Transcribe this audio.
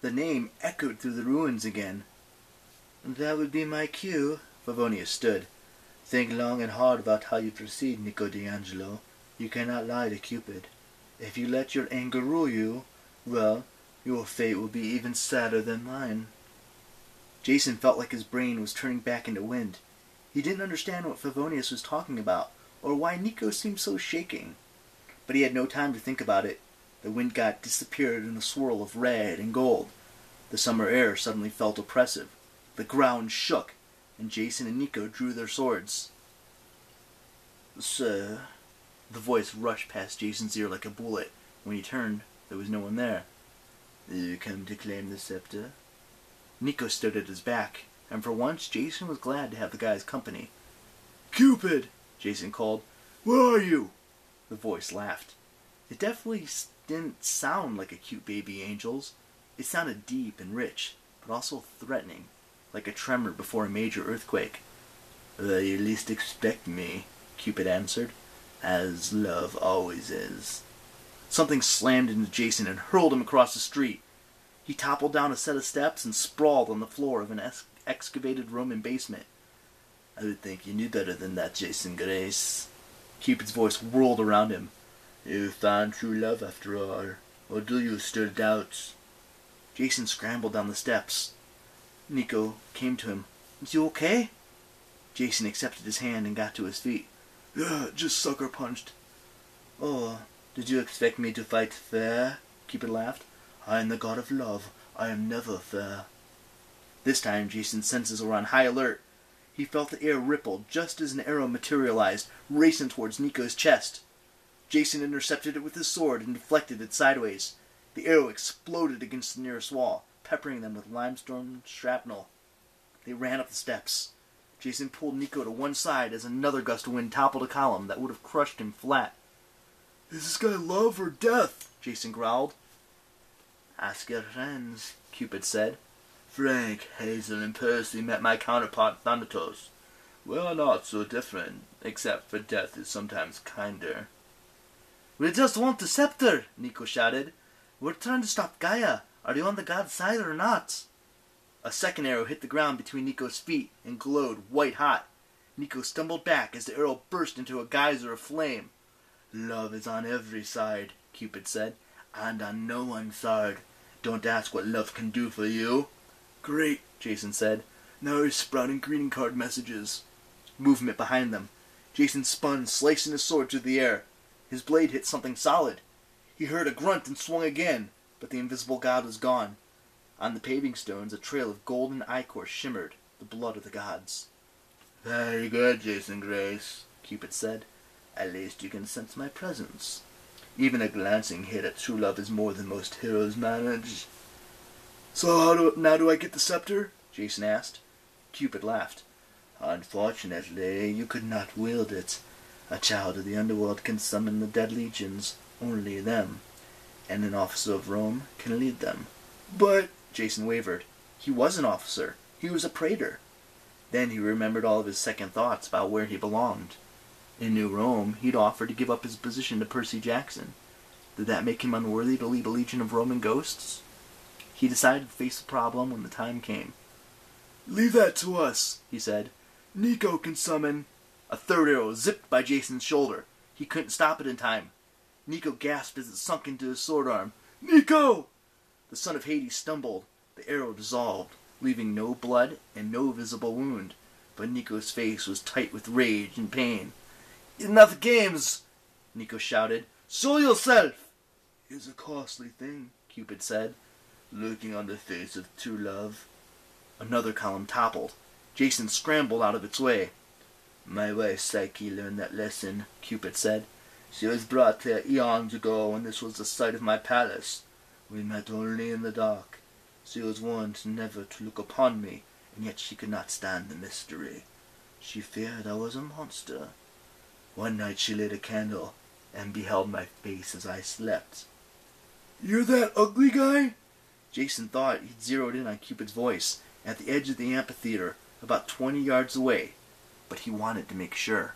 The name echoed through the ruins again. That would be my cue. Favonius stood. Think long and hard about how you proceed, Nico D'Angelo. You cannot lie to Cupid. If you let your anger rule you, well, your fate will be even sadder than mine. Jason felt like his brain was turning back into wind. He didn't understand what Favonius was talking about, or why Nico seemed so shaking. But he had no time to think about it. The wind god disappeared in a swirl of red and gold. The summer air suddenly felt oppressive. The ground shook, and Jason and Nico drew their swords. Sir, the voice rushed past Jason's ear like a bullet. When he turned, there was no one there. You come to claim the scepter? Nico stood at his back, and for once Jason was glad to have the guy's company. Cupid! Jason called. Where are you? The voice laughed. It definitely didn't sound like a cute baby angel's. It sounded deep and rich, but also threatening, like a tremor before a major earthquake. You least expect me, Cupid answered, as love always is. Something slammed into Jason and hurled him across the street. He toppled down a set of steps and sprawled on the floor of an excavated Roman basement. I would think you knew better than that, Jason Grace. Cupid's voice whirled around him. You found true love after all, or do you still doubt? Jason scrambled down the steps. Nico came to him. Is you okay? Jason accepted his hand and got to his feet. Yeah, just sucker punched. Oh, did you expect me to fight fair? Cupid laughed. I am the god of love. I am never fair. This time Jason's senses were on high alert. He felt the air ripple just as an arrow materialized, racing towards Nico's chest. Jason intercepted it with his sword and deflected it sideways. The arrow exploded against the nearest wall, peppering them with limestone shrapnel. They ran up the steps. Jason pulled Nico to one side as another gust of wind toppled a column that would have crushed him flat. Is this guy love or death? Jason growled. Ask your friends, Cupid said. Frank, Hazel, and Percy met my counterpart Thanatos. We're not so different, except for death is sometimes kinder. We just want the scepter, Nico shouted. We're trying to stop Gaia. Are you on the god's side or not? A second arrow hit the ground between Nico's feet and glowed white-hot. Nico stumbled back as the arrow burst into a geyser of flame. Love is on every side, Cupid said, and on no one's side. Don't ask what love can do for you. Great, Jason said. Now he's sprouting greeting card messages. Movement behind them. Jason spun, slicing his sword through the air. His blade hit something solid. He heard a grunt and swung again, but the invisible god was gone. On the paving stones, a trail of golden ichor shimmered, the blood of the gods. Very good, Jason Grace, Cupid said. At least you can sense my presence. Even a glancing hit at true love is more than most heroes manage. So now do I get the scepter? Jason asked. Cupid laughed. Unfortunately, you could not wield it. A child of the underworld can summon the dead legions, only them. And an officer of Rome can lead them. But, Jason wavered. He was an officer. He was a praetor. Then he remembered all of his second thoughts about where he belonged. In New Rome, he'd offered to give up his position to Percy Jackson. Did that make him unworthy to lead a legion of Roman ghosts? He decided to face the problem when the time came. Leave that to us, he said. Nico can summon. A third arrow zipped by Jason's shoulder. He couldn't stop it in time. Nico gasped as it sunk into his sword arm. Nico! The son of Hades stumbled. The arrow dissolved, leaving no blood and no visible wound. But Nico's face was tight with rage and pain. Enough games! Nico shouted. Show yourself! It's a costly thing, Cupid said, looking on the face of true love. Another column toppled. Jason scrambled out of its way. My wife Psyche learned that lesson, Cupid said. She was brought here eons ago, and this was the site of my palace. We met only in the dark. She was warned never to look upon me, and yet she could not stand the mystery. She feared I was a monster. One night she lit a candle, and beheld my face as I slept. You're that ugly guy? Jason thought he'd zeroed in on Cupid's voice, at the edge of the amphitheater, about 20 yards away, but he wanted to make sure.